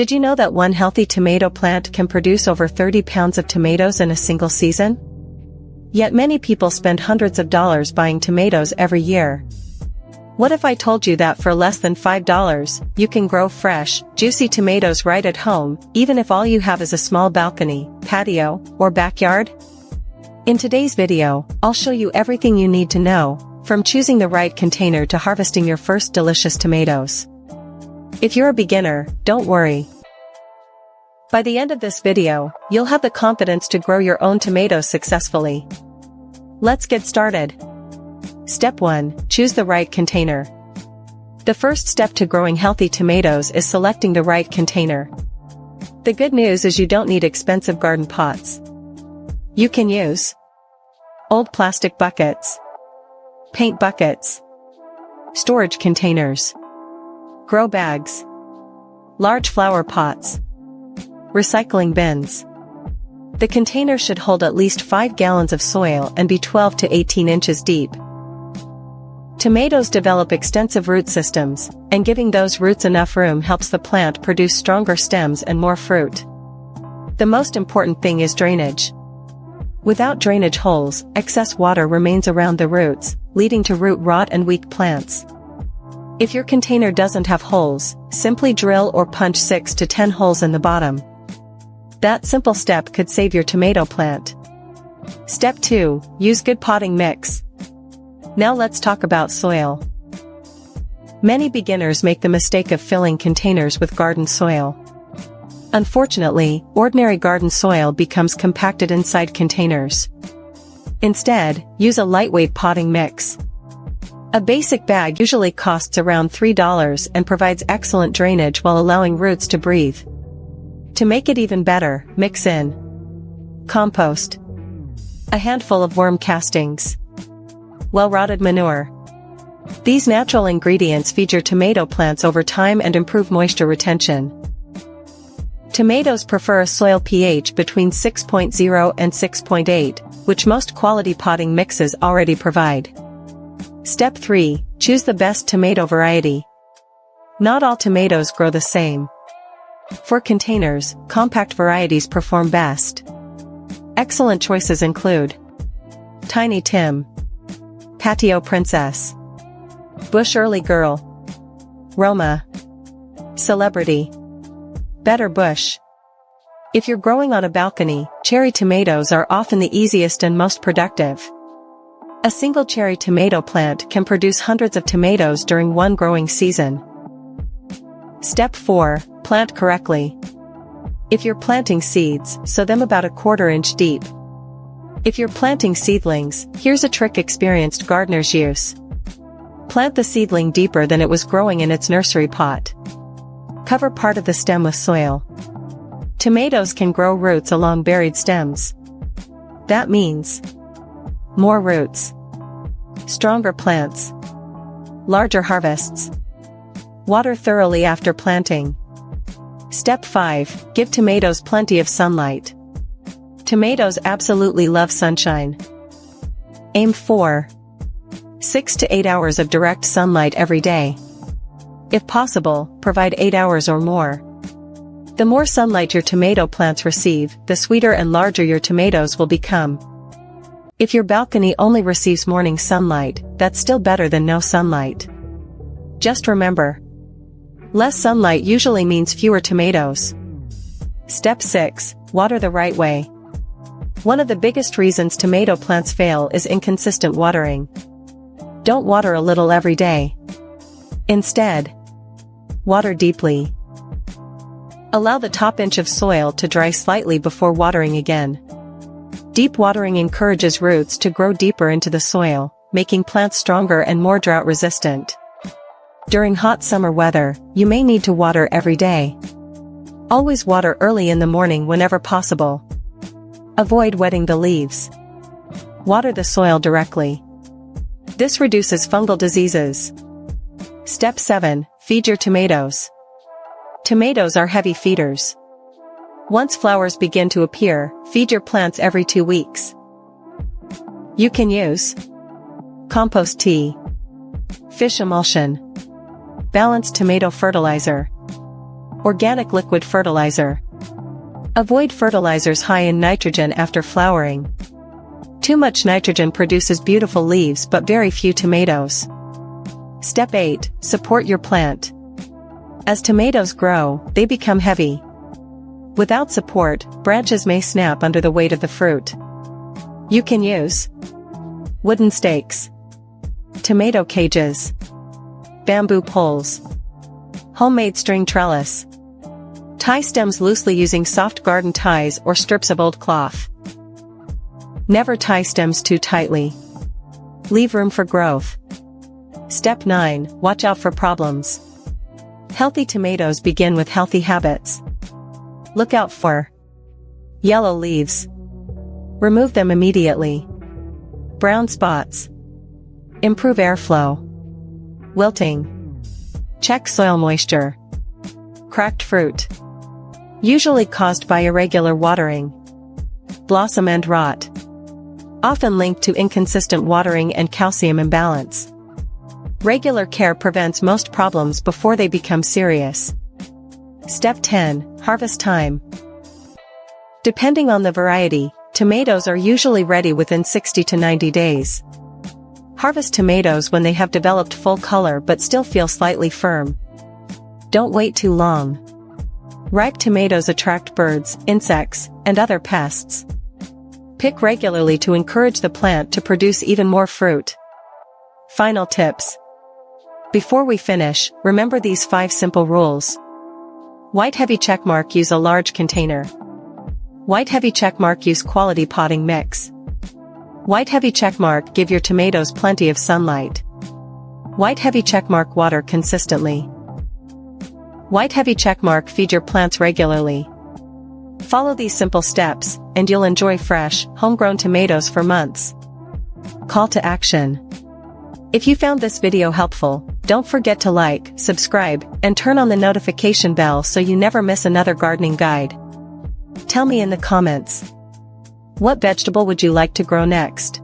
Did you know that one healthy tomato plant can produce over 30 pounds of tomatoes in a single season? Yet many people spend hundreds of dollars buying tomatoes every year. What if I told you that for less than $5, you can grow fresh, juicy tomatoes right at home, even if all you have is a small balcony, patio, or backyard? In today's video, I'll show you everything you need to know, from choosing the right container to harvesting your first delicious tomatoes. If you're a beginner, don't worry. By the end of this video, you'll have the confidence to grow your own tomatoes successfully. Let's get started. Step 1. Choose the right container. The first step to growing healthy tomatoes is selecting the right container. The good news is you don't need expensive garden pots. You can use old plastic buckets, paint buckets, storage containers, grow bags, large flower pots, recycling bins. The container should hold at least 5 gallons of soil and be 12 to 18 inches deep. Tomatoes develop extensive root systems, and giving those roots enough room helps the plant produce stronger stems and more fruit. The most important thing is drainage. Without drainage holes, excess water remains around the roots, leading to root rot and weak plants. If your container doesn't have holes, simply drill or punch 6 to 10 holes in the bottom. That simple step could save your tomato plant. Step 2. Use good potting mix. Now let's talk about soil. Many beginners make the mistake of filling containers with garden soil. Unfortunately, ordinary garden soil becomes compacted inside containers. Instead, use a lightweight potting mix. A basic bag usually costs around $3 and provides excellent drainage while allowing roots to breathe. To make it even better, mix in compost, a handful of worm castings, well-rotted manure. These natural ingredients feed your tomato plants over time and improve moisture retention. Tomatoes prefer a soil pH between 6.0 and 6.8, which most quality potting mixes already provide. Step 3. Choose the best tomato variety. Not all tomatoes grow the same. For containers, compact varieties perform best. Excellent choices include Tiny Tim, Patio Princess, Bush Early Girl, Roma, Celebrity, Better Bush. If you're growing on a balcony, cherry tomatoes are often the easiest and most productive. A single cherry tomato plant can produce hundreds of tomatoes during one growing season. Step 4. Plant correctly. If you're planting seeds, sow them about 1/4 inch deep. If you're planting seedlings, here's a trick experienced gardeners use. Plant the seedling deeper than it was growing in its nursery pot. Cover part of the stem with soil. Tomatoes can grow roots along buried stems. That means more roots, stronger plants, larger harvests. Water thoroughly after planting. Step 5. Give tomatoes plenty of sunlight. Tomatoes absolutely love sunshine. Aim for 6 to 8 hours of direct sunlight every day. If possible, provide 8 hours or more. The more sunlight your tomato plants receive, the sweeter and larger your tomatoes will become. If your balcony only receives morning sunlight, that's still better than no sunlight. Just remember, less sunlight usually means fewer tomatoes. Step 6. Water the right way. One of the biggest reasons tomato plants fail is inconsistent watering. Don't water a little every day. Instead, water deeply. Allow the top inch of soil to dry slightly before watering again. Deep watering encourages roots to grow deeper into the soil, making plants stronger and more drought resistant. During hot summer weather, you may need to water every day. Always water early in the morning whenever possible. Avoid wetting the leaves. Water the soil directly. This reduces fungal diseases. Step 7. Feed your tomatoes. Tomatoes are heavy feeders. Once flowers begin to appear, feed your plants every 2 weeks. You can use compost tea, fish emulsion, balanced tomato fertilizer, Organic liquid fertilizer. Avoid fertilizers high in nitrogen after flowering. Too much nitrogen produces beautiful leaves but very few tomatoes. Step 8. Support your plant. As tomatoes grow, they become heavy. Without support, branches may snap under the weight of the fruit. You can use wooden stakes, tomato cages, bamboo poles, homemade string trellis. Tie stems loosely using soft garden ties or strips of old cloth. Never tie stems too tightly. Leave room for growth. Step 9. Watch out for problems. Healthy tomatoes begin with healthy habits. Look out for yellow leaves. Remove them immediately. Brown spots. Improve airflow. Wilting. Check soil moisture. Cracked fruit. Usually caused by irregular watering. Blossom end rot. Often linked to inconsistent watering and calcium imbalance. Regular care prevents most problems before they become serious. Step 10. Harvest time. Depending on the variety, tomatoes are usually ready within 60 to 90 days. Harvest tomatoes when they have developed full color but still feel slightly firm. Don't wait too long. Ripe tomatoes attract birds, insects, and other pests. Pick regularly to encourage the plant to produce even more fruit. Final tips. Before we finish, remember these 5 simple rules. White heavy checkmark, use a large container. White heavy checkmark, use quality potting mix. White heavy checkmark, give your tomatoes plenty of sunlight. White heavy checkmark, water consistently. White heavy checkmark, feed your plants regularly. Follow these simple steps, and you'll enjoy fresh, homegrown tomatoes for months. Call to action. If you found this video helpful, don't forget to like, subscribe, and turn on the notification bell so you never miss another gardening guide. Tell me in the comments. What vegetable would you like to grow next?